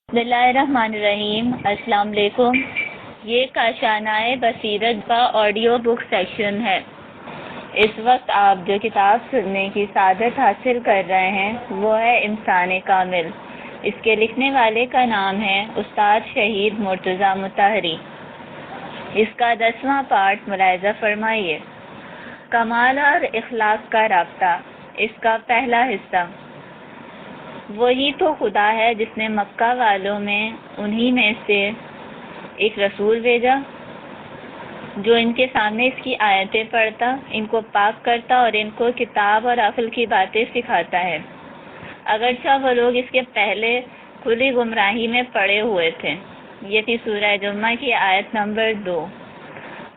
بسم اللہ الرحمن الرحیم۔ السلام علیکم۔ یہ کاشانۂ بصیرت کا آڈیو بک سیکشن ہے۔ اس وقت آپ جو کتاب سننے کی سعادت حاصل کر رہے ہیں وہ ہے انسان کامل۔ اس کے لکھنے والے کا نام ہے استاد شہید مرتضیٰ مطہری۔ اس کا 10واں پارٹ ملاحظہ فرمائیے۔ کمال اور اخلاق کا رابطہ، اس کا پہلا حصہ۔ وہی تو خدا ہے جس نے مکہ والوں میں انہی میں سے ایک رسول بھیجا جو ان کے سامنے اس کی آیتیں پڑھتا، ان کو پاک کرتا اور ان کو کتاب اور عقل کی باتیں سکھاتا ہے، اگرچہ وہ لوگ اس کے پہلے کھلی گمراہی میں پڑے ہوئے تھے۔ یہ تھی سورہ جمعہ کی آیت نمبر 2۔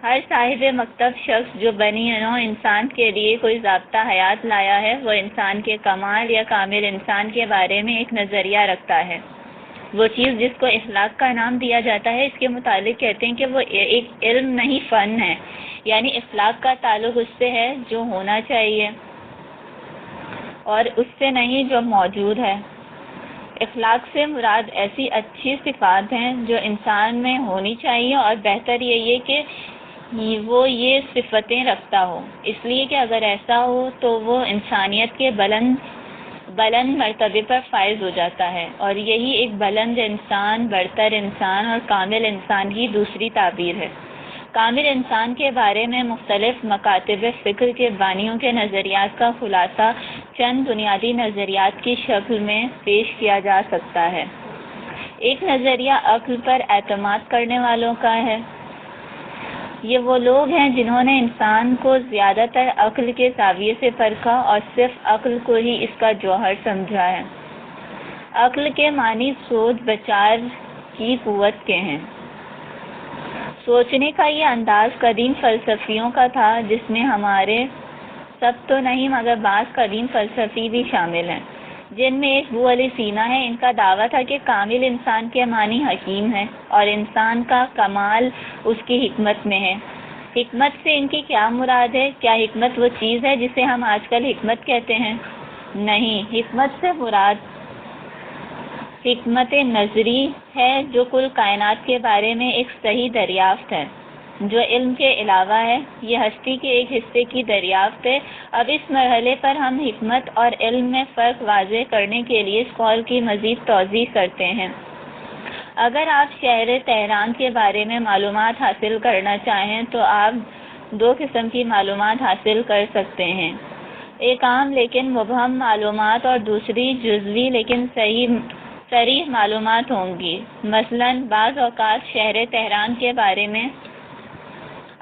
ہر صاحب مکتب شخص جو بنی نوع انسان کے لیے کوئی ضابطہ حیات لایا ہے وہ انسان کے کمال یا کامل انسان کے بارے میں ایک نظریہ رکھتا ہے۔ وہ چیز جس کو اخلاق کا نام دیا جاتا ہے، اس کے متعلق کہتے ہیں کہ وہ ایک علم نہیں فن ہے، یعنی اخلاق کا تعلق اس سے ہے جو ہونا چاہیے اور اس سے نہیں جو موجود ہے۔ اخلاق سے مراد ایسی اچھی صفات ہیں جو انسان میں ہونی چاہیے، اور بہتر یہی ہے کہ وہ یہ صفتیں رکھتا ہو، اس لیے کہ اگر ایسا ہو تو وہ انسانیت کے بلند مرتبے پر فائز ہو جاتا ہے، اور یہی ایک بلند انسان، برتر انسان اور کامل انسان کی دوسری تعبیر ہے۔ کامل انسان کے بارے میں مختلف مکاتب فکر کے بانیوں کے نظریات کا خلاصہ چند بنیادی نظریات کی شکل میں پیش کیا جا سکتا ہے۔ ایک نظریہ عقل پر اعتماد کرنے والوں کا ہے۔ یہ وہ لوگ ہیں جنہوں نے انسان کو زیادہ تر عقل کے زاویے سے پرکھا اور صرف عقل کو ہی اس کا جوہر سمجھا ہے۔ عقل کے معنی سوچ بچار کی قوت کے ہیں۔ سوچنے کا یہ انداز قدیم فلسفیوں کا تھا، جس میں ہمارے سب تو نہیں مگر بعض قدیم فلسفی بھی شامل ہیں، جن میں ایک ابو علی سینا ہے۔ ان کا دعویٰ تھا کہ کامل انسان کے معنی حکیم ہے اور انسان کا کمال اس کی حکمت میں ہے۔ حکمت سے ان کی کیا مراد ہے؟ کیا حکمت وہ چیز ہے جسے ہم آج کل حکمت کہتے ہیں؟ نہیں، حکمت سے مراد حکمت نظری ہے جو کل کائنات کے بارے میں ایک صحیح دریافت ہے، جو علم کے علاوہ ہے۔ یہ ہستی کے ایک حصے کی دریافت ہے۔ اب اس مرحلے پر ہم حکمت اور علم میں فرق واضح کرنے کے لیے اس قول کی مزید توضیح کرتے ہیں۔ اگر آپ شہر تہران کے بارے میں معلومات حاصل کرنا چاہیں تو آپ دو قسم کی معلومات حاصل کر سکتے ہیں، ایک عام لیکن مبہم معلومات اور دوسری جزوی لیکن صریح معلومات ہوں گی۔ مثلاً بعض اوقات شہر تہران کے بارے میں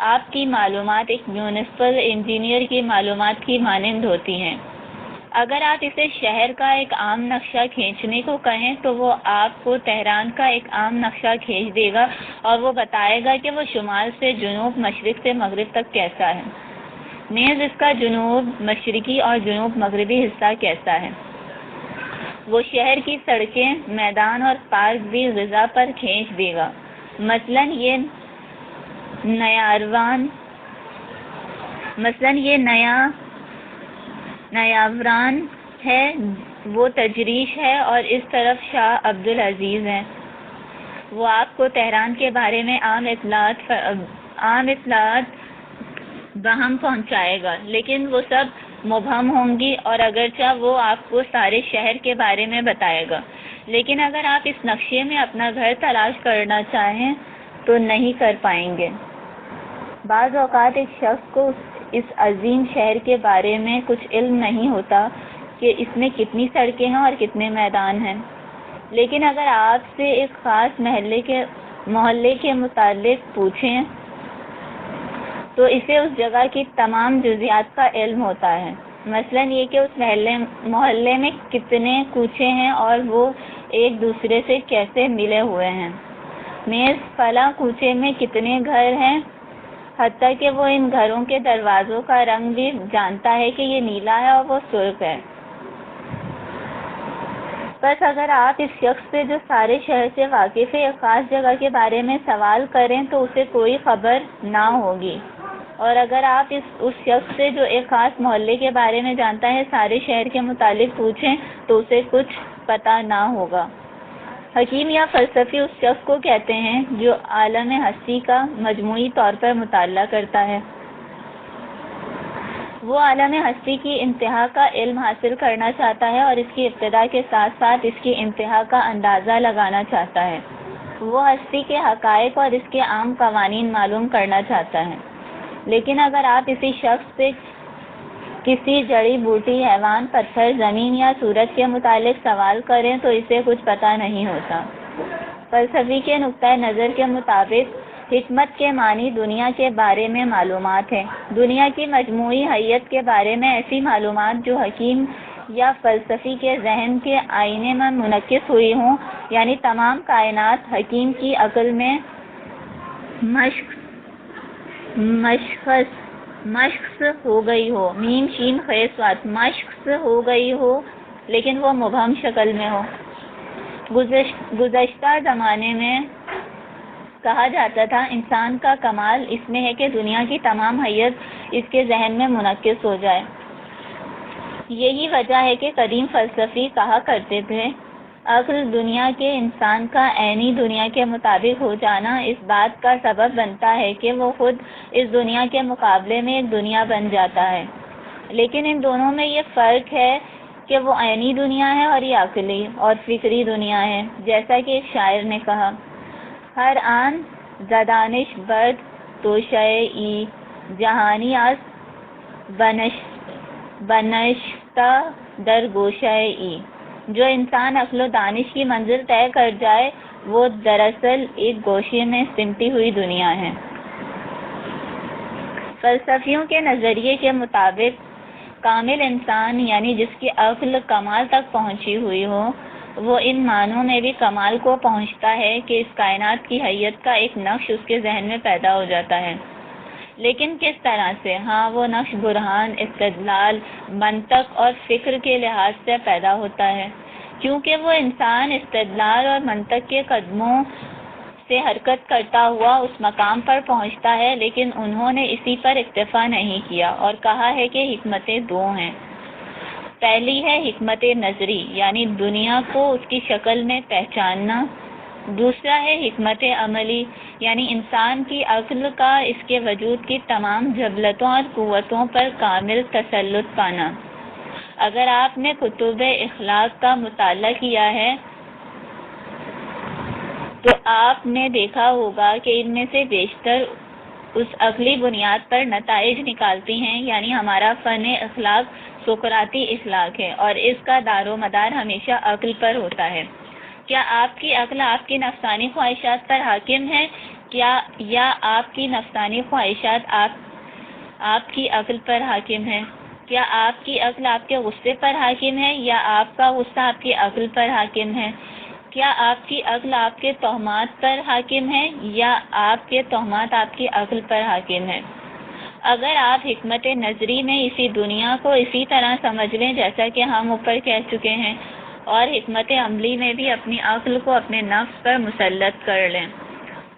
آپ کی معلومات ایک میونسپل انجینئر کی معلومات کی مانند ہوتی ہیں۔ اگر آپ اسے شہر کا ایک عام نقشہ کھینچنے کو کہیں تو وہ آپ کو تہران کا ایک عام نقشہ کھینچ دے گا اور وہ بتائے گا کہ وہ شمال سے جنوب، مشرق سے مغرب تک کیسا ہے، نیز اس کا جنوب مشرقی اور جنوب مغربی حصہ کیسا ہے۔ وہ شہر کی سڑکیں، میدان اور پارک بھی غزہ پر کھینچ دے گا۔ مثلاً یہ نیاوران ہے، وہ تجریش ہے، اور اس طرف شاہ عبدالعزیز ہے۔ وہ آپ کو تہران کے بارے میں عام اطلاعات بہم پہنچائے گا، لیکن وہ سب مبہم ہوں گی، اور اگرچہ وہ آپ کو سارے شہر کے بارے میں بتائے گا، لیکن اگر آپ اس نقشے میں اپنا گھر تلاش کرنا چاہیں تو نہیں کر پائیں گے۔ بعض اوقات ایک شخص کو اس عظیم شہر کے بارے میں کچھ علم نہیں ہوتا کہ اس میں کتنی سڑکیں ہیں اور کتنے میدان ہیں، لیکن اگر آپ سے ایک خاص محلے کے متعلق پوچھیں تو اسے اس جگہ کی تمام جزیات کا علم ہوتا ہے۔ مثلاً یہ کہ اس محلے میں کتنے کوچے ہیں اور وہ ایک دوسرے سے کیسے ملے ہوئے ہیں، نیز فلاں کوچے میں کتنے گھر ہیں، حتیٰ کہ وہ ان گھروں کے دروازوں کا رنگ بھی جانتا ہے کہ یہ نیلا ہے اور وہ سرخ ہے۔ بس اگر آپ اس شخص سے جو سارے شہر سے واقف ہے ایک خاص جگہ کے بارے میں سوال کریں تو اسے کوئی خبر نہ ہوگی، اور اگر آپ اس شخص سے جو ایک خاص محلے کے بارے میں جانتا ہے سارے شہر کے متعلق پوچھیں تو اسے کچھ پتہ نہ ہوگا۔ حکیم یا فلسفی اس شخص کو کہتے ہیں جو عالم ہستی کا مجموعی طور پر مطالعہ کرتا ہے۔ وہ عالم ہستی کی انتہا کا علم حاصل کرنا چاہتا ہے اور اس کی ابتدا کے ساتھ ساتھ اس کی انتہا کا اندازہ لگانا چاہتا ہے۔ وہ ہستی کے حقائق اور اس کے عام قوانین معلوم کرنا چاہتا ہے۔ لیکن اگر آپ اسی شخص سے کسی جڑی بوٹی، حیوان، پتھر، زمین یا سورج کے متعلق سوال کریں تو اسے کچھ پتہ نہیں ہوتا۔ فلسفی کے نقطۂ نظر کے مطابق حکمت کے معنی دنیا کے بارے میں معلومات ہیں، دنیا کی مجموعی حیت کے بارے میں ایسی معلومات جو حکیم یا فلسفی کے ذہن کے آئینے میں منعکس ہوئی ہوں، یعنی تمام کائنات حکیم کی عقل میں مشخص ہو گئی ہو، میم شین خیر سواد، مشخص ہو گئی ہو لیکن وہ مبہم شکل میں ہو۔ گزشتہ زمانے میں کہا جاتا تھا انسان کا کمال اس میں ہے کہ دنیا کی تمام حیت اس کے ذہن میں منعکس ہو جائے۔ یہی وجہ ہے کہ قدیم فلسفی کہا کرتے تھے عقل دنیا کے انسان کا عینی دنیا کے مطابق ہو جانا اس بات کا سبب بنتا ہے کہ وہ خود اس دنیا کے مقابلے میں ایک دنیا بن جاتا ہے۔ لیکن ان دونوں میں یہ فرق ہے کہ وہ عینی دنیا ہے اور یہ عقلی اور فکری دنیا ہے۔ جیسا کہ ایک شاعر نے کہا، ہر آن زدانش برد توشہ ای جہانی از بنشتہ در گوشہ ای۔ جو انسان عقل و دانش کی منزل طے کر جائے وہ دراصل ایک گوشے میں سمٹی ہوئی دنیا ہے۔ فلسفیوں کے نظریے کے مطابق کامل انسان یعنی جس کی عقل کمال تک پہنچی ہوئی ہو، وہ ان معنوں میں بھی کمال کو پہنچتا ہے کہ اس کائنات کی حیت کا ایک نقش اس کے ذہن میں پیدا ہو جاتا ہے۔ لیکن کس طرح سے؟ ہاں، وہ نقش برہان، استدلال، منطق اور فکر کے لحاظ سے پیدا ہوتا ہے، کیونکہ وہ انسان استدلال اور منطق کے قدموں سے حرکت کرتا ہوا اس مقام پر پہنچتا ہے۔ لیکن انہوں نے اسی پر اکتفا نہیں کیا اور کہا ہے کہ حکمتیں دو ہیں۔ پہلی ہے حکمت نظری یعنی دنیا کو اس کی شکل میں پہچاننا، دوسرا ہے حکمت عملی یعنی انسان کی عقل کا اس کے وجود کی تمام جبلتوں اور قوتوں پر کامل تسلط پانا۔ اگر آپ نے کتب اخلاق کا مطالعہ کیا ہے تو آپ نے دیکھا ہوگا کہ ان میں سے بیشتر اس عقلی بنیاد پر نتائج نکالتی ہیں، یعنی ہمارا فن اخلاق سقراطی اخلاق ہے اور اس کا دار و مدار ہمیشہ عقل پر ہوتا ہے۔ کیا آپ کی عقل آپ کی نفسانی خواہشات پر حاکم ہے یا آپ کی نفسانی خواہشات آپ کی عقل پر حاکم ہے؟ کیا آپ کی عقل آپ کے غصے پر حاکم ہے یا آپ کا غصہ آپ کی عقل پر حاکم ہے؟ کیا آپ کی عقل آپ کے توہمات پر حاکم ہے یا آپ کے توہمات آپ کی عقل پر حاکم ہے؟ اگر آپ حکمت نظری میں اسی دنیا کو اسی طرح سمجھ لیں جیسا کہ ہم اوپر کہہ چکے ہیں، اور حکمت عملی میں بھی اپنی عقل کو اپنے نفس پر مسلط کر لیں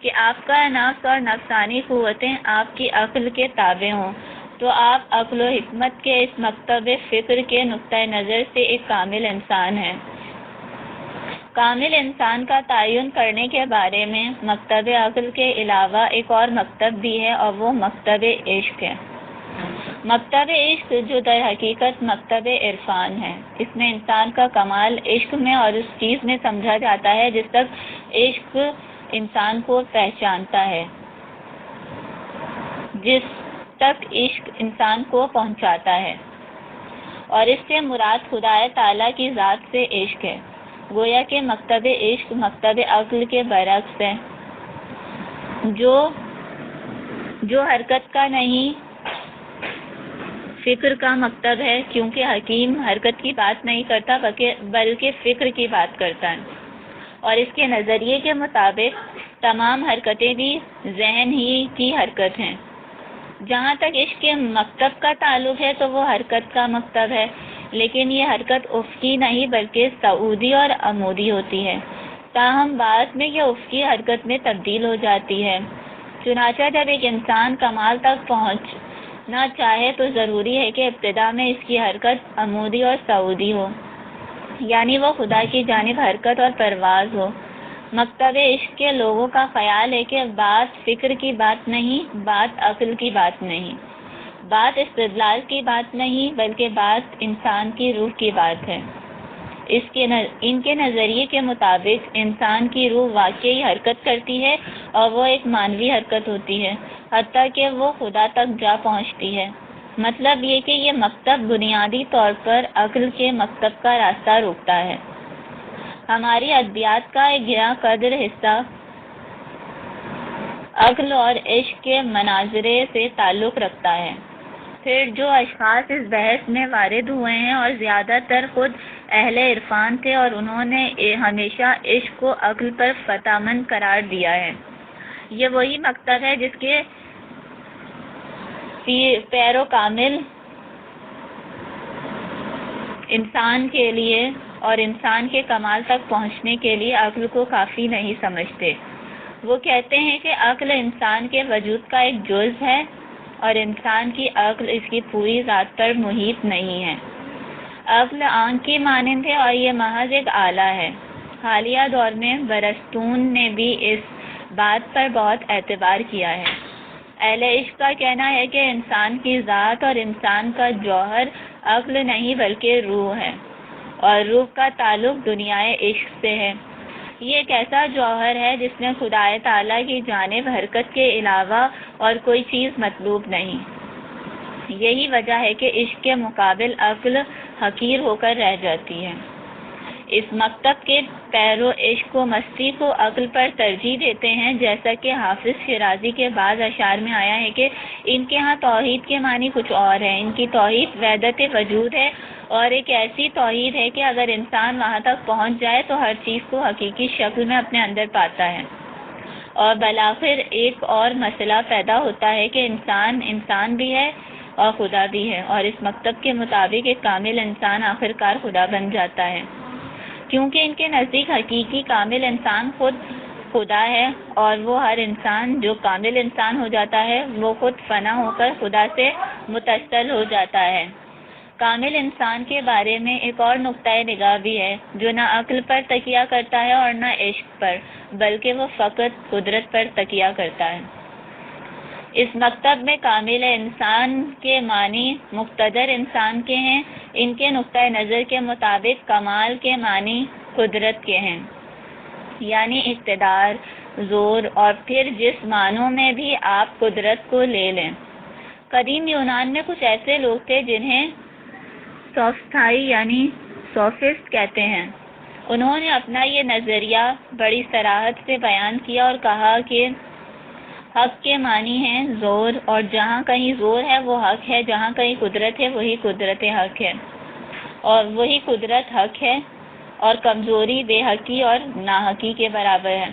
کہ آپ کا نفس اور نفسانی قوتیں آپ کی عقل کے تابع ہوں، تو آپ عقل و حکمت کے اس مکتب فکر کے نقطۂ نظر سے ایک کامل انسان ہیں۔ کامل انسان کا تعین کرنے کے بارے میں مکتب عقل کے علاوہ ایک اور مکتب بھی ہے اور وہ مکتب عشق ہے۔ مکتب عشق جو در حقیقت مکتب عرفان ہے، اس میں انسان کا کمال عشق میں اور اس چیز میں سمجھا جاتا ہے جس تک عشق انسان کو پہچانتا ہے، جس تک عشق انسان کو پہنچاتا ہے، اور اس سے مراد خدائے تعالیٰ کی ذات سے عشق ہے۔ گویا کہ مکتب عشق مکتب عقل کے برعکس ہے، جو حرکت کا نہیں فکر کا مکتب ہے، کیونکہ حکیم حرکت کی بات نہیں کرتا بلکہ فکر کی بات کرتا ہے، اور اس کے نظریے کے مطابق تمام حرکتیں بھی ذہن ہی کی حرکت ہیں۔ جہاں تک عشق کے مکتب کا تعلق ہے تو وہ حرکت کا مکتب ہے، لیکن یہ حرکت افقی نہیں بلکہ صعودی اور عمودی ہوتی ہے، تاہم بعد میں یہ افقی حرکت میں تبدیل ہو جاتی ہے۔ چنانچہ جب ایک انسان کمال تک پہنچنا چاہے تو ضروری ہے کہ ابتدا میں اس کی حرکت عمودی اور صعودی ہو، یعنی وہ خدا کی جانب حرکت اور پرواز ہو۔ مکتب عشق کے لوگوں کا خیال ہے کہ بات فکر کی بات نہیں، بات عقل کی بات نہیں، بات استدلال کی بات نہیں، بلکہ بات انسان کی روح کی بات ہے۔ ان کے نظریے کے مطابق انسان کی روح واقعی حرکت کرتی ہے، اور وہ ایک مانوی حرکت ہوتی ہے، حتیٰ کہ وہ خدا تک جا پہنچتی ہے۔ مطلب یہ کہ یہ مکتب بنیادی طور پر عقل کے مکتب کا راستہ روکتا ہے۔ ہماری ادبیات کا ایک گراں قدر حصہ عقل اور عشق کے مناظرے سے تعلق رکھتا ہے۔ پھر جو اشخاص اس بحث میں وارد ہوئے ہیں اور زیادہ تر خود اہل عرفان تھے، اور انہوں نے ہمیشہ عشق کو عقل پر فتح مند قرار دیا ہے۔ یہ وہی مکتب ہے جس کے پیرو کامل انسان کے لیے اور انسان کے کمال تک پہنچنے کے لیے عقل کو کافی نہیں سمجھتے۔ وہ کہتے ہیں کہ عقل انسان کے وجود کا ایک جز ہے، اور انسان کی عقل اس کی پوری ذات پر محیط نہیں ہے۔ عقل آنکھ کی مانند ہے، اور یہ محض ایک آلہ ہے۔ حالیہ دور میں برستون نے بھی اس بات پر بہت اعتبار کیا ہے۔ اہل عشق کا کہنا ہے کہ انسان کی ذات اور انسان کا جوہر عقل نہیں بلکہ روح ہے، اور روح کا تعلق دنیائے عشق سے ہے۔ یہ ایک ایسا جوہر ہے جس میں خدا تعالیٰ کی جانب حرکت کے علاوہ اور کوئی چیز مطلوب نہیں۔ یہی وجہ ہے کہ عشق کے مقابل عقل حقیر ہو کر رہ جاتی ہے۔ اس مکتب کے پیرو عشق و مستی کو عقل پر ترجیح دیتے ہیں، جیسا کہ حافظ شیرازی کے بعض اشعار میں آیا ہے کہ ان کے ہاں توحید کے معنی کچھ اور ہے۔ ان کی توحید وحدت وجود ہے، اور ایک ایسی توحید ہے کہ اگر انسان وہاں تک پہنچ جائے تو ہر چیز کو حقیقی شکل میں اپنے اندر پاتا ہے۔ اور بالآخر ایک اور مسئلہ پیدا ہوتا ہے کہ انسان بھی ہے اور خدا بھی ہے، اور اس مکتب کے مطابق ایک کامل انسان آخرکار خدا بن جاتا ہے، کیونکہ ان کے نزدیک حقیقی کامل انسان خود خدا ہے، اور وہ ہر انسان جو کامل انسان ہو جاتا ہے وہ خود فنا ہو کر خدا سے متصل ہو جاتا ہے۔ کامل انسان کے بارے میں ایک اور نقطۂ نگاہ بھی ہے، جو نہ عقل پر تکیہ کرتا ہے اور نہ عشق پر، بلکہ وہ فقط قدرت پر تکیہ کرتا ہے۔ اس مکتب میں کامل انسان کے معنی مقتدر انسان کے ہیں۔ ان کے نقطۂ نظر کے مطابق کمال کے معنی قدرت کے ہیں، یعنی اقتدار، زور، اور پھر جس معنوں میں بھی آپ قدرت کو لے لیں۔ قدیم یونان میں کچھ ایسے لوگ تھے جنہیں سوفسٹائی یعنی سوفسٹ کہتے ہیں۔ انہوں نے اپنا یہ نظریہ بڑی صراحت سے بیان کیا اور کہا کہ حق کے معنی ہیں زور، اور جہاں کہیں زور ہے وہ حق ہے، جہاں کہیں قدرت ہے وہی قدرت حق ہے، اور وہی قدرت حق ہے، اور کمزوری بے حقی اور ناحقی کے برابر ہے۔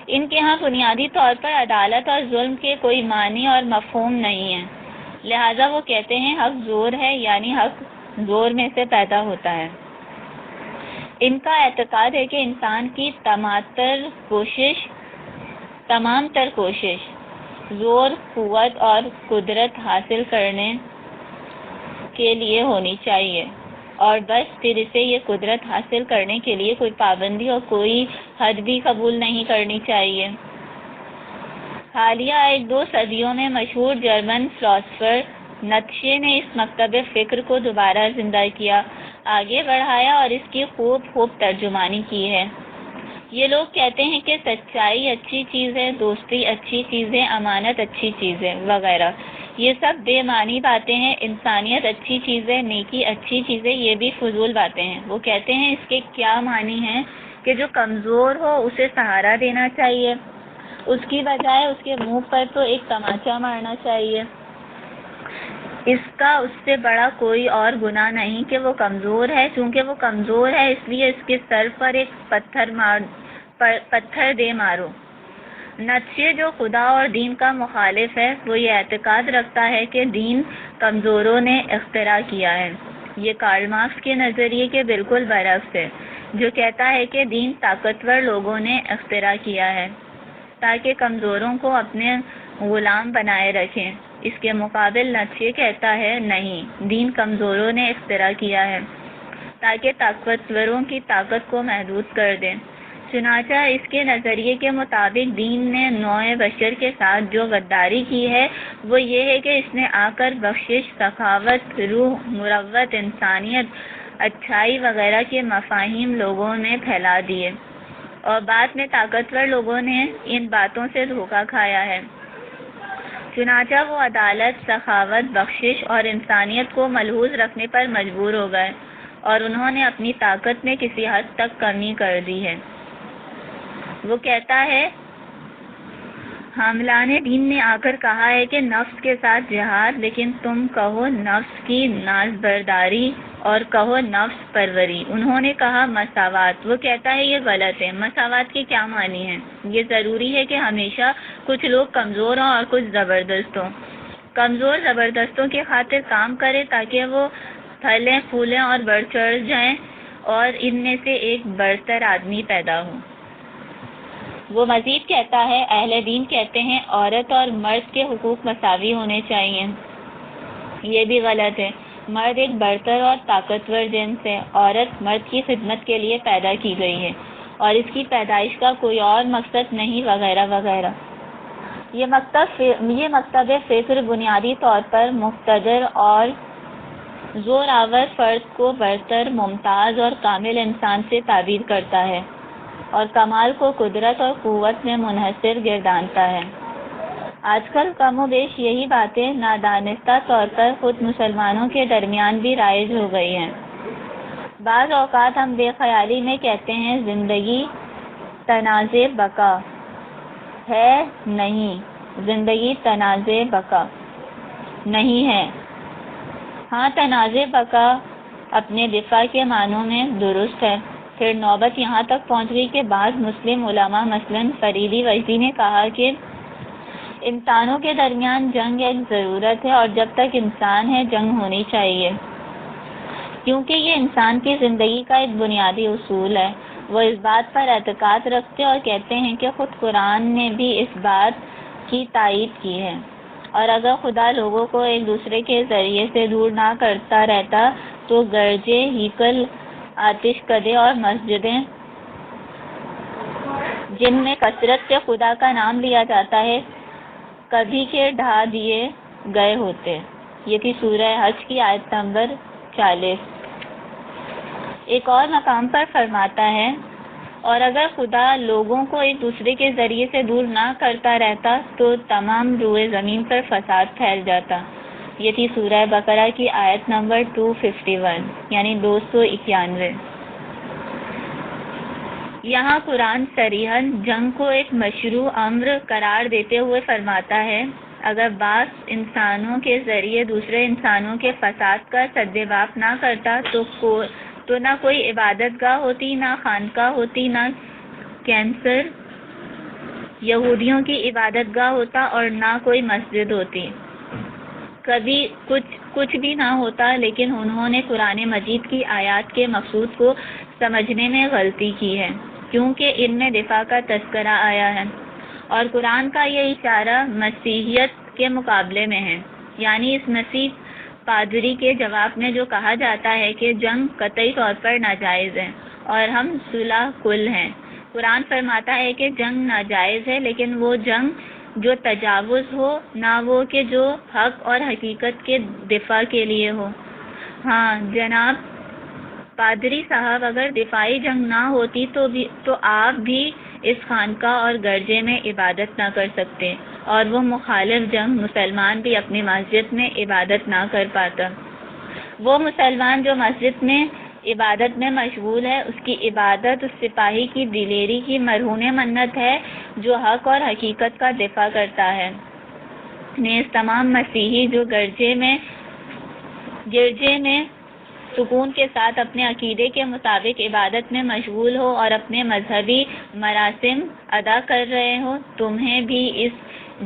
ان کے ہاں بنیادی طور پر عدالت اور ظلم کے کوئی معنی اور مفہوم نہیں ہے، لہذا وہ کہتے ہیں حق زور ہے، یعنی حق زور میں سے پیدا ہوتا ہے۔ ان کا اعتقاد ہے کہ انسان کی تمام تر کوشش زور، قوت اور قدرت حاصل کرنے کے لیے ہونی چاہیے، اور بس پھر اسے یہ قدرت حاصل کرنے کے لیے کوئی پابندی اور کوئی حد بھی قبول نہیں کرنی چاہیے۔ حالیہ 1-2 صدیوں میں مشہور جرمن فلاسفر نیتشے نے اس مکتب فکر کو دوبارہ زندہ کیا، آگے بڑھایا اور اس کی خوب ترجمانی کی ہے۔ یہ لوگ کہتے ہیں کہ سچائی اچھی چیز ہے، دوستی اچھی چیز ہے، امانت اچھی چیز ہے، وغیرہ۔ یہ سب بے معنی باتیں ہیں۔ انسانیت اچھی چیز ہے، نیکی اچھی چیز ہے، یہ بھی فضول باتیں ہیں۔ وہ کہتے ہیں اس کے کیا معنی ہیں کہ جو کمزور ہو اسے سہارا دینا چاہیے، اس کی بجائے اس کے منہ پر تو ایک تماچا مارنا چاہیے۔ اس کا اس سے بڑا کوئی اور گناہ نہیں کہ وہ کمزور ہے، چونکہ وہ کمزور ہے اس لیے اس کے سر پر ایک پتھر دے مارو۔ نیتشے جو خدا اور دین کا مخالف ہے، وہ یہ اعتقاد رکھتا ہے کہ دین کمزوروں نے اختراع کیا ہے۔ یہ کارل مارکس کے نظریے کے بالکل برعکس ہے، جو کہتا ہے کہ دین طاقتور لوگوں نے اختراع کیا ہے تاکہ کمزوروں کو اپنے غلام بنائے رکھیں۔ اس کے مقابل نیتشے کہتا ہے نہیں، دین کمزوروں نے اختراع کیا ہے تاکہ طاقتوروں کی طاقت کو محدود کر دیں۔ چنانچہ اس کے نظریے کے مطابق دین نے نوع بشر کے ساتھ جو غداری کی ہے وہ یہ ہے کہ اس نے آ کر بخشش، سخاوت، روح، مروت، انسانیت، اچھائی وغیرہ کے مفاہیم لوگوں میں پھیلا دیے، اور بعد میں طاقتور لوگوں نے ان باتوں سے دھوکہ کھایا ہے۔ چنانچہ وہ عدالت، سخاوت، بخشش اور انسانیت کو ملحوظ رکھنے پر مجبور ہو گئے، اور انہوں نے اپنی طاقت میں کسی حد تک کمی کر دی ہے۔ وہ کہتا ہے، حاملان دین نے آ کر کہا ہے کہ نفس کے ساتھ جہاد، لیکن تم کہو نفس کی نازبرداری اور کہو نفس پروری۔ انہوں نے کہا مساوات، وہ کہتا ہے یہ غلط ہے۔ مساوات کے کیا معنی ہیں؟ یہ ضروری ہے کہ ہمیشہ کچھ لوگ کمزور ہوں اور کچھ زبردست ہوں۔ کمزور زبردستوں کی خاطر کام کرے تاکہ وہ پھلیں پھولیں اور بڑھ چڑھ جائیں، اور ان میں سے ایک برتر آدمی پیدا ہو۔ وہ مزید کہتا ہے، اہل دین کہتے ہیں عورت اور مرد کے حقوق مساوی ہونے چاہیے۔ یہ بھی غلط ہے۔ مرد ایک برتر اور طاقتور جنس ہے، عورت مرد کی خدمت کے لیے پیدا کی گئی ہے اور اس کی پیدائش کا کوئی اور مقصد نہیں، وغیرہ وغیرہ۔ یہ مکتب فکر بنیادی طور پر مقتدر اور زور آور فرد کو برتر، ممتاز اور کامل انسان سے تعبیر کرتا ہے، اور کمال کو قدرت اور قوت میں منحصر گردانتا ہے۔ آج کل کم و بیش یہی باتیں نادانستہ طور پر خود مسلمانوں کے درمیان بھی رائج ہو گئی ہیں۔ بعض اوقات ہم بے خیالی میں کہتے ہیں زندگی تنازع بقا ہے، نہیں، زندگی تنازع بقا نہیں ہے۔ ہاں، تنازع بقا اپنے دفاع کے معنوں میں درست ہے۔ پھر نوبت یہاں تک پہنچ گئی کہ بعض مسلم علماء مثلاً فریدی وجدی نے کہا کہ انسانوں کے درمیان جنگ ایک ضرورت ہے، اور جب تک انسان ہے جنگ ہونی چاہیے، کیونکہ یہ انسان کی زندگی کا ایک بنیادی اصول ہے۔ وہ اس بات پر اعتقاد رکھتے اور کہتے ہیں کہ خود قرآن نے بھی اس بات کی تائید کی ہے، اور اگر خدا لوگوں کو ایک دوسرے کے ذریعے سے دور نہ کرتا رہتا تو گرجے، ہیکل، آتش کدے اور مسجدیں جن میں کثرت سے خدا کا نام لیا جاتا ہے کبھی کے ڈھا دیے گئے ہوتے۔ یہ تھی سورہ حج کی آیت نمبر 40۔ ایک اور مقام پر فرماتا ہے، اور اگر خدا لوگوں کو ایک دوسرے کے ذریعے سے دور نہ کرتا رہتا تو تمام روئے زمین پر فساد پھیل جاتا۔ یہ تھی سورہ بقرہ کی آیت نمبر 251، یعنی 291۔ یہاں قرآن صریحاً جنگ کو ایک مشروع امر قرار دیتے ہوئے فرماتا ہے، اگر بعض انسانوں کے ذریعے دوسرے انسانوں کے فساد کا سدباب نہ کرتا تو نہ کوئی عبادت گاہ ہوتی، نہ خانقاہ ہوتی، نہ کینسر یہودیوں کی عبادت گاہ ہوتا، اور نہ کوئی مسجد ہوتی۔ کبھی کچھ بھی نہ ہوتا، لیکن انہوں نے قرآن مجید کی آیات کے مقصود کو سمجھنے میں غلطی کی ہے، کیونکہ ان میں دفاع کا تذکرہ آیا ہے، اور قرآن کا یہ اشارہ مسیحیت کے مقابلے میں ہے، یعنی اس مسیح پادری کے جواب میں جو کہا جاتا ہے کہ جنگ قطعی طور پر ناجائز ہے اور ہم صلح کل ہیں۔ قرآن فرماتا ہے کہ جنگ ناجائز ہے، لیکن وہ جنگ جو تجاوز ہو، نہ وہ کہ جو حق اور حقیقت کے دفاع کے لیے ہو۔ ہاں جناب پادری صاحب، اگر دفاعی جنگ نہ ہوتی تو آپ بھی اس خانقاہ اور گرجے میں عبادت نہ کر سکتے، اور وہ مخالف جنگ مسلمان بھی اپنی مسجد میں عبادت نہ کر پاتا۔ وہ مسلمان جو مسجد میں عبادت میں مشغول ہے، اس کی عبادت اس سپاہی کی دلیری کی مرہون منت ہے جو حق اور حقیقت کا دفاع کرتا ہے۔ نیز تمام مسیحی جو گرجے میں سکون کے ساتھ اپنے عقیدے کے مطابق عبادت میں مشغول ہو اور اپنے مذہبی مراسم ادا کر رہے ہو، تمہیں بھی اس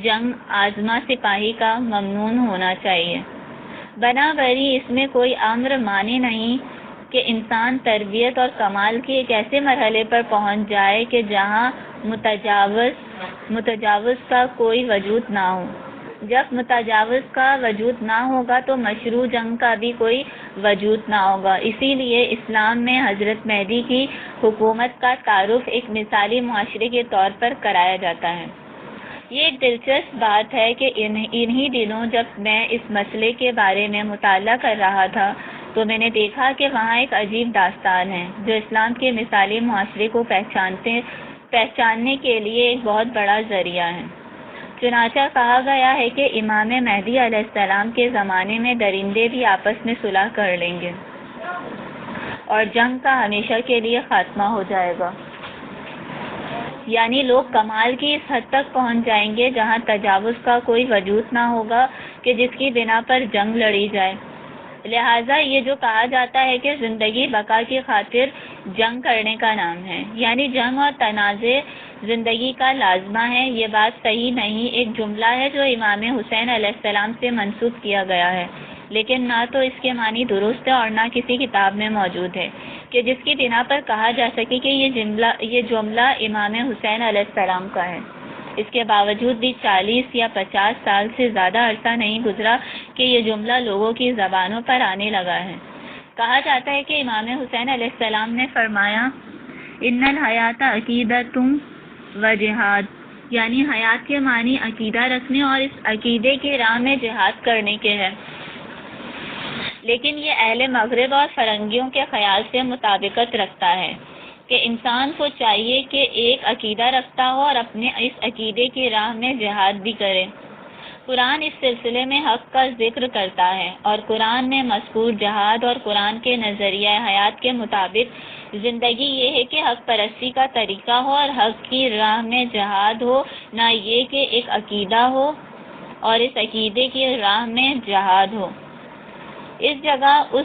جنگ آزما سپاہی کا ممنون ہونا چاہیے۔ بنابری اس میں کوئی امر مانی نہیں کہ انسان تربیت اور کمال کے ایک ایسے مرحلے پر پہنچ جائے کہ جہاں متجاوز کا کوئی وجود نہ ہو، جب متجاوز کا وجود نہ ہوگا تو مشروع جنگ کا بھی کوئی وجود نہ ہوگا۔ اسی لیے اسلام میں حضرت مہدی کی حکومت کا تعارف ایک مثالی معاشرے کے طور پر کرایا جاتا ہے۔ یہ ایک دلچسپ بات ہے کہ انہی دنوں جب میں اس مسئلے کے بارے میں مطالعہ کر رہا تھا تو میں نے دیکھا کہ وہاں ایک عجیب داستان ہے جو اسلام کے مثالی معاشرے کو پہچاننے کے لیے ایک بہت بڑا ذریعہ ہے۔ چنانچہ کہا گیا ہے کہ امام مہدی علیہ السلام کے زمانے میں درندے بھی آپس میں صلح کر لیں گے اور جنگ کا ہمیشہ کے لیے خاتمہ ہو جائے گا، یعنی لوگ کمال کی اس حد تک پہنچ جائیں گے جہاں تجاوز کا کوئی وجود نہ ہوگا کہ جس کی بنا پر جنگ لڑی جائے۔ لہٰذا یہ جو کہا جاتا ہے کہ زندگی بقا کی خاطر جنگ کرنے کا نام ہے، یعنی جنگ اور تنازع زندگی کا لازمہ ہے، یہ بات صحیح نہیں، ایک جملہ ہے جو امام حسین علیہ السلام سے منسوب کیا گیا ہے، لیکن نہ تو اس کے معنی درست ہے اور نہ کسی کتاب میں موجود ہے کہ جس کی بنا پر کہا جا سکے کہ یہ جملہ امام حسین علیہ السلام کا ہے۔ اس کے باوجود بھی 40 یا 50 سال سے زیادہ عرصہ نہیں گزرا کہ یہ جملہ لوگوں کی زبانوں پر آنے لگا ہے۔ کہا جاتا ہے کہ امام حسین علیہ السلام نے فرمایا ان الحیات عقیدۃ و جہاد، یعنی حیات کے معنی عقیدہ رکھنے اور اس عقیدے کی راہ میں جہاد کرنے کے ہیں، لیکن یہ اہل مغرب اور فرنگیوں کے خیال سے مطابقت رکھتا ہے کہ انسان کو چاہیے کہ ایک عقیدہ رکھتا ہو اور اپنے اس عقیدے کی راہ میں جہاد بھی کرے۔ قرآن اس سلسلے میں حق کا ذکر کرتا ہے اور قرآن میں مذکور جہاد اور قرآن کے نظریہ حیات کے مطابق زندگی یہ ہے کہ حق پرستی کا طریقہ ہو اور حق کی راہ میں جہاد ہو، نہ یہ کہ ایک عقیدہ ہو اور اس عقیدے کی راہ میں جہاد ہو۔ اس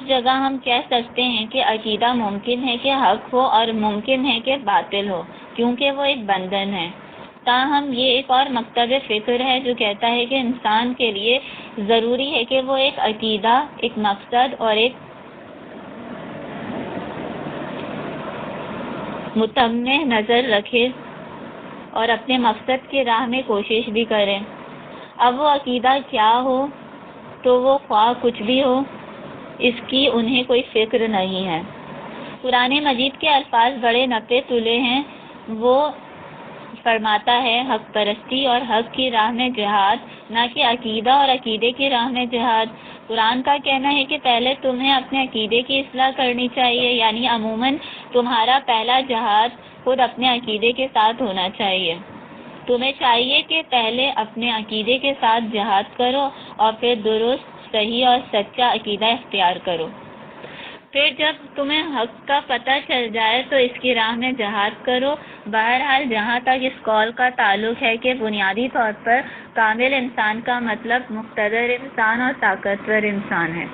جگہ ہم کہہ سکتے ہیں کہ عقیدہ ممکن ہے کہ حق ہو اور ممکن ہے کہ باطل ہو، کیونکہ وہ ایک بندھن ہے۔ تاہم یہ ایک اور مکتب فکر ہے جو کہتا ہے کہ انسان کے لیے ضروری ہے کہ وہ ایک عقیدہ، ایک مقصد اور ایک متمع نظر رکھے اور اپنے مقصد کی راہ میں کوشش بھی کرے۔ اب وہ عقیدہ کیا ہو تو وہ خواہ کچھ بھی ہو، اس کی انہیں کوئی فکر نہیں ہے۔ قرآن مجید کے الفاظ بڑے نپے تلے ہیں۔ وہ فرماتا ہے حق پرستی اور حق کی راہ میں جہاد، نہ کہ عقیدہ اور عقیدے کی راہ میں جہاد۔ قرآن کا کہنا ہے کہ پہلے تمہیں اپنے عقیدے کی اصلاح کرنی چاہیے، یعنی عموماً تمہارا پہلا جہاد خود اپنے عقیدے کے ساتھ ہونا چاہیے۔ تمہیں چاہیے کہ پہلے اپنے عقیدے کے ساتھ جہاد کرو اور پھر درست، صحیح اور سچا عقیدہ اختیار کرو۔ پھر جب تمہیں حق کا پتہ چل جائے تو اس کی راہ میں جہاد کرو۔ بہرحال جہاں تک اس قول کا تعلق ہے کہ بنیادی طور پر کامل انسان کا مطلب مقتدر انسان اور طاقتور انسان ہے،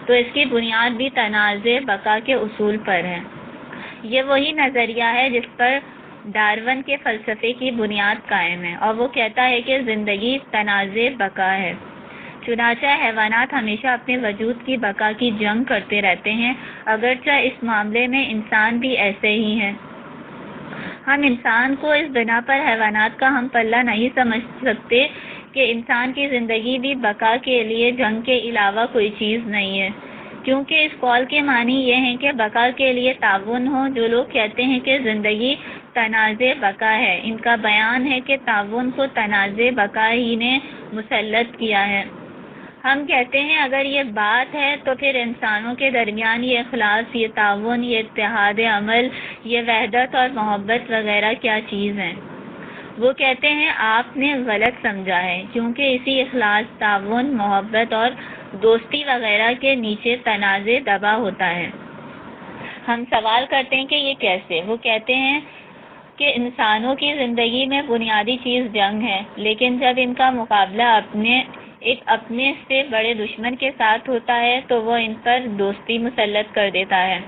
تو اس کی بنیاد بھی تنازع بقا کے اصول پر ہے۔ یہ وہی نظریہ ہے جس پر ڈارون کے فلسفے کی بنیاد قائم ہے، اور وہ کہتا ہے کہ زندگی تنازع بقا ہے۔ چنانچہ حیوانات ہمیشہ اپنے وجود کی بقا کی جنگ کرتے رہتے ہیں، اگرچہ اس معاملے میں انسان بھی ایسے ہی ہیں۔ ہم انسان کو اس بنا پر حیوانات کا ہم پلہ نہیں سمجھ سکتے کہ انسان کی زندگی بھی بقا کے لیے جنگ کے علاوہ کوئی چیز نہیں ہے، کیونکہ اس قول کے معنی یہ ہیں کہ بقا کے لیے تعاون ہو۔ جو لوگ کہتے ہیں کہ زندگی تنازع بقا ہے، ان کا بیان ہے کہ تعاون کو تنازع بقا ہی نے مسلط کیا ہے۔ ہم کہتے ہیں اگر یہ بات ہے تو پھر انسانوں کے درمیان یہ اخلاص، یہ تعاون، یہ اتحاد عمل، یہ وحدت اور محبت وغیرہ کیا چیز ہیں؟ وہ کہتے ہیں آپ نے غلط سمجھا ہے، کیونکہ اسی اخلاص، تعاون، محبت اور دوستی وغیرہ کے نیچے تنازع دبا ہوتا ہے۔ ہم سوال کرتے ہیں کہ یہ کیسے؟ وہ کہتے ہیں کہ انسانوں کی زندگی میں بنیادی چیز جنگ ہے، لیکن جب ان کا مقابلہ اپنے سے بڑے دشمن کے ساتھ ہوتا ہے تو وہ ان پر دوستی مسلط کر دیتا ہے۔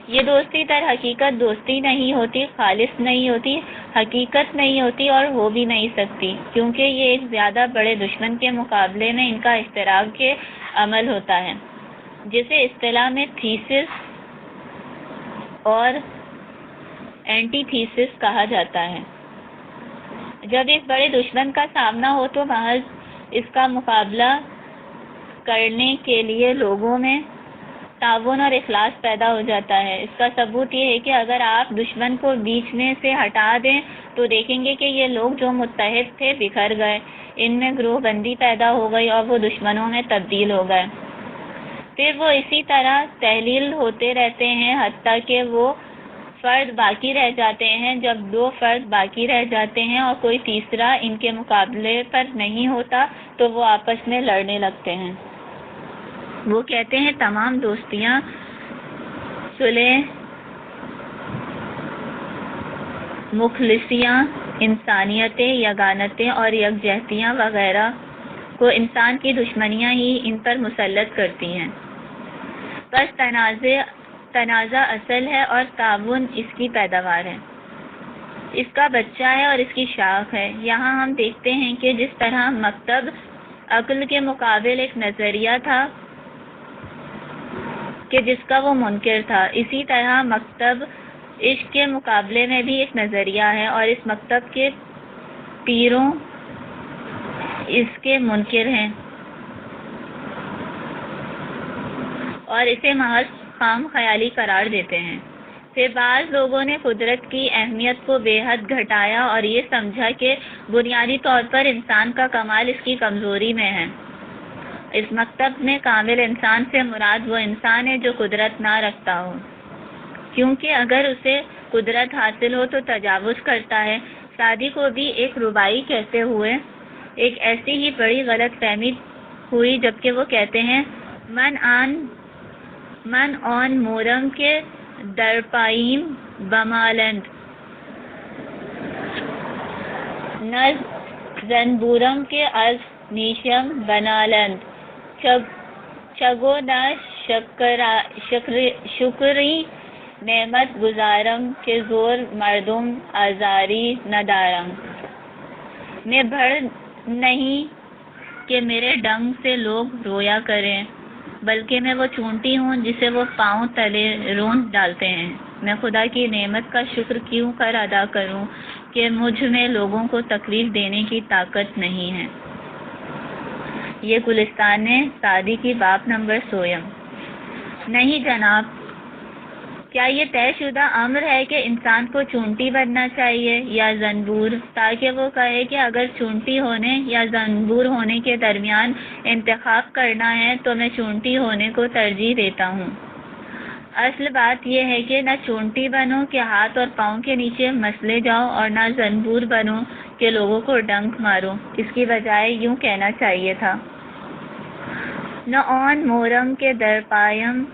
یہ دوستی در حقیقت دوستی نہیں ہوتی، خالص نہیں ہوتی، حقیقت نہیں ہوتی اور ہو بھی نہیں سکتی، کیونکہ یہ ایک زیادہ بڑے دشمن کے مقابلے میں ان کا اشتراک کے عمل ہوتا ہے، جسے اصطلاح میں تھیسس اور اینٹی تھیسس کہا جاتا ہے۔ جب ایک بڑے دشمن کا سامنا ہو تو محض اس کا مقابلہ کرنے کے لیے لوگوں میں تعاون اور اخلاص پیدا ہو جاتا ہے۔ اس کا ثبوت یہ ہے کہ اگر آپ دشمن کو بیچ میں سے ہٹا دیں تو دیکھیں گے کہ یہ لوگ جو متحد تھے بکھر گئے، ان میں گروہ بندی پیدا ہو گئی اور وہ دشمنوں میں تبدیل ہو گئے۔ پھر وہ اسی طرح تحلیل ہوتے رہتے ہیں حتیٰ کہ وہ فرد باقی رہ جاتے ہیں۔ جب دو فرد باقی رہ جاتے ہیں اور کوئی تیسرا ان کے مقابلے پر نہیں ہوتا تو وہ آپس میں لڑنے لگتے ہیں۔ وہ کہتے ہیں تمام دوستیاں، صلح، مخلصیاں، انسانیتیں، یگانتیں اور یکجہتیاں وغیرہ کو انسان کی دشمنیاں ہی ان پر مسلط کرتی ہیں۔ بس تنازع اصل ہے اور تعاون اس کی پیداوار ہے، اس کا بچہ ہے اور اس کی شاخ ہے۔ یہاں ہم دیکھتے ہیں کہ جس طرح مکتب عقل کے مقابل ایک نظریہ تھا کہ جس کا وہ منکر تھا، اسی طرح مکتب عشق کے مقابلے میں بھی ایک نظریہ ہے اور اس مکتب کے پیروں اس کے منکر ہیں اور اسے محض خام خیالی قرار دیتے ہیں۔ پھر بعض لوگوں نے قدرت کی اہمیت کو بے حد گھٹایا اور یہ سمجھا کہ بنیادی طور پر انسان کا کمال اس کی کمزوری میں ہے۔ اس مکتب میں کامل انسان سے مراد وہ انسان ہے جو قدرت نہ رکھتا ہو، کیونکہ اگر اسے قدرت حاصل ہو تو تجاوز کرتا ہے۔ سعدی کو بھی ایک ربائی کہتے ہوئے ایک ایسی ہی بڑی غلط فہمی ہوئی، جبکہ وہ کہتے ہیں من آن مورم کے درپائیم بمالند نہ زنبورم کے از نیشم بنالند چگو نہ شکری نعمت گزارم کے زور مردم آزاری نہ دارم۔ میں بھڑ نہیں کہ میرے ڈنگ سے لوگ رویا کریں، بلکہ میں وہ چونٹی ہوں جسے وہ پاؤں تلے روند ڈالتے ہیں۔ میں خدا کی نعمت کا شکر کیوں کر ادا کروں کہ مجھ میں لوگوں کو تکلیف دینے کی طاقت نہیں ہے۔ یہ گلستان سعدی کی باب نمبر 16۔ نہیں جناب، کیا یہ طے شدہ امر ہے کہ انسان کو چونٹی بننا چاہیے یا زنبور، تاکہ وہ کہے کہ اگر چونٹی ہونے یا زنبور ہونے کے درمیان انتخاب کرنا ہے تو میں چونٹی ہونے کو ترجیح دیتا ہوں۔ اصل بات یہ ہے کہ نہ چونٹی بنو کہ ہاتھ اور پاؤں کے نیچے مسلے جاؤ اور نہ زنبور بنو کہ لوگوں کو ڈنک مارو۔ اس کی بجائے یوں کہنا چاہیے تھا، نہ آن مورم کے درپایم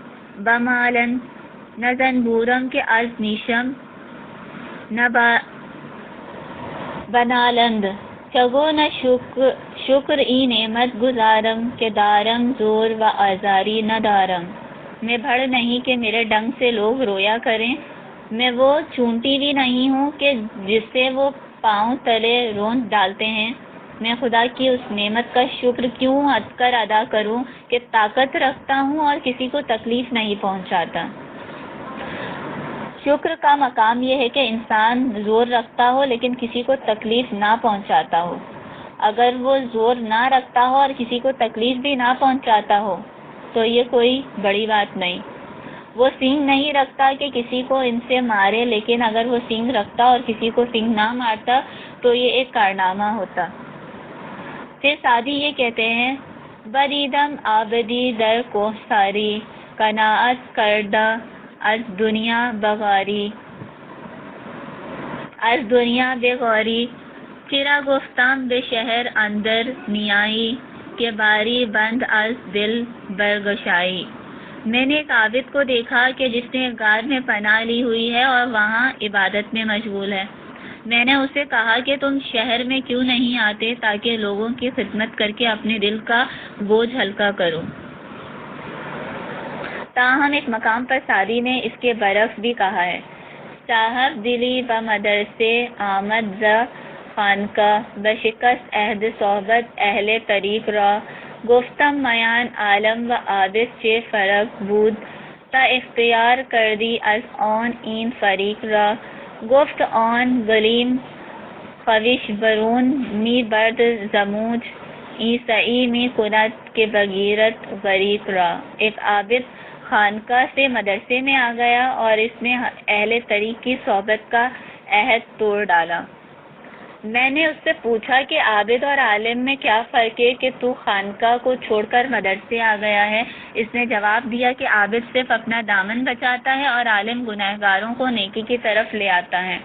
بمالن نہ زنبورم کے از نیشم نہ بنالند چگو نہ شکر ای نعمت گزارم کے دارم زور و آزاری نہ دارم۔ میں بھڑ نہیں کہ میرے ڈنگ سے لوگ رویا کریں، میں وہ چونٹی بھی نہیں ہوں کہ جس سے وہ پاؤں تلے روند ڈالتے ہیں۔ میں خدا کی اس نعمت کا شکر کیوں ہٹ کر ادا کروں کہ طاقت رکھتا ہوں اور کسی کو تکلیف نہیں پہنچاتا۔ شکر کا مقام یہ ہے کہ انسان زور رکھتا ہو لیکن کسی کو تکلیف نہ پہنچاتا ہو۔ اگر وہ زور نہ رکھتا ہو اور کسی کو تکلیف بھی نہ پہنچاتا ہو تو یہ کوئی بڑی بات نہیں۔ وہ سینگ نہیں رکھتا کہ کسی کو ان سے مارے، لیکن اگر وہ سینگ رکھتا اور کسی کو سینگ نہ مارتا تو یہ ایک کارنامہ ہوتا۔ پھر سعدی یہ کہتے ہیں، بریدم آبدی در کوہ ساری قناعت کردہ از دنیا بغوری چرا گفتم به شہر اندر نیائی کہ باری بند از دل برگشائی۔ میں نے ایک عابد کو دیکھا کہ جس نے ایک غار میں پناہ لی ہوئی ہے اور وہاں عبادت میں مشغول ہے۔ میں نے اسے کہا کہ تم شہر میں کیوں نہیں آتے تاکہ لوگوں کی خدمت کر کے اپنے دل کا بوجھ ہلکا کرو۔ تاہم ایک مقام پر سعدی نے اس کے برعکس بھی کہا ہے، صاحب دلی و مدرسے آمد ز خانقاہ بشکست عہد صحبت اہل طریق را گفتم میان عالم و عابد چه فرق بود تا اختیار کردی از آن این فریق را گفت آن گلیم خویش برون می برد زموج عیسائی می کنت کے بغیرت غریق را. ایک عابد خانقاہ سے مدرسے میں آ گیا اور اس نے اہل طریق کی صحبت کا عہد توڑ ڈالا. میں نے اس سے پوچھا کہ عابد اور عالم میں کیا فرق ہے کہ تو خانقاہ کو چھوڑ کر مدرسے آ گیا ہے؟ اس نے جواب دیا کہ عابد صرف اپنا دامن بچاتا ہے اور عالم گنہگاروں کو نیکی کی طرف لے آتا ہے.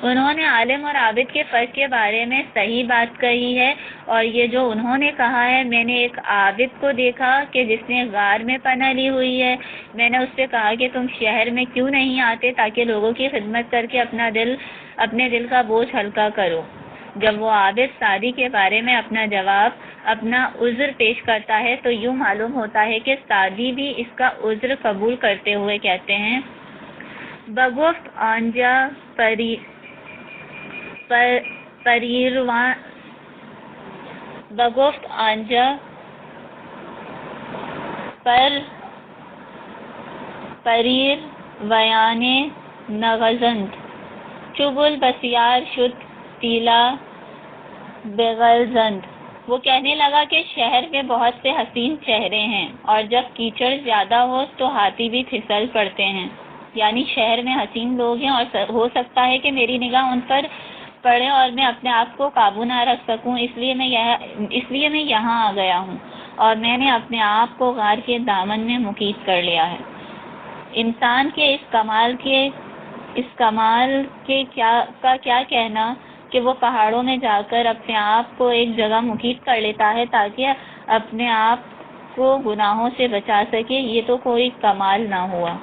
انہوں نے عالم اور عابد کے فرق کے بارے میں صحیح بات کہی ہے، اور یہ جو انہوں نے کہا ہے، میں نے ایک عابد کو دیکھا کہ جس نے غار میں پناہ لی ہوئی ہے. میں نے اس سے کہا کہ تم شہر میں کیوں نہیں آتے تاکہ لوگوں کی خدمت کر کے اپنے دل کا بوجھ ہلکا کرو. جب وہ عابد سعدی کے بارے میں اپنا عذر پیش کرتا ہے تو یوں معلوم ہوتا ہے کہ سعدی بھی اس کا عذر قبول کرتے ہوئے کہتے ہیں: بگفت آنجا بگفت آنجا پریر ویانے نغزند چبل بسیار شد تیلا بغلزند. وہ کہنے لگا کہ شہر میں بہت سے حسین چہرے ہیں اور جب کیچڑ زیادہ ہو تو ہاتھی بھی پھسل پڑتے ہیں. یعنی شہر میں حسین لوگ ہیں اور ہو سکتا ہے کہ میری نگاہ ان پر پڑے اور میں اپنے آپ کو قابو نہ رکھ سکوں، اس لیے میں یہاں آ گیا ہوں اور میں نے اپنے آپ کو غار کے دامن میں مقید کر لیا ہے. انسان کے اس کمال کا کیا کہنا کہ وہ پہاڑوں میں جا کر اپنے آپ کو ایک جگہ مقید کر لیتا ہے تاکہ اپنے آپ کو گناہوں سے بچا سکے. یہ تو کوئی کمال نہ ہوا.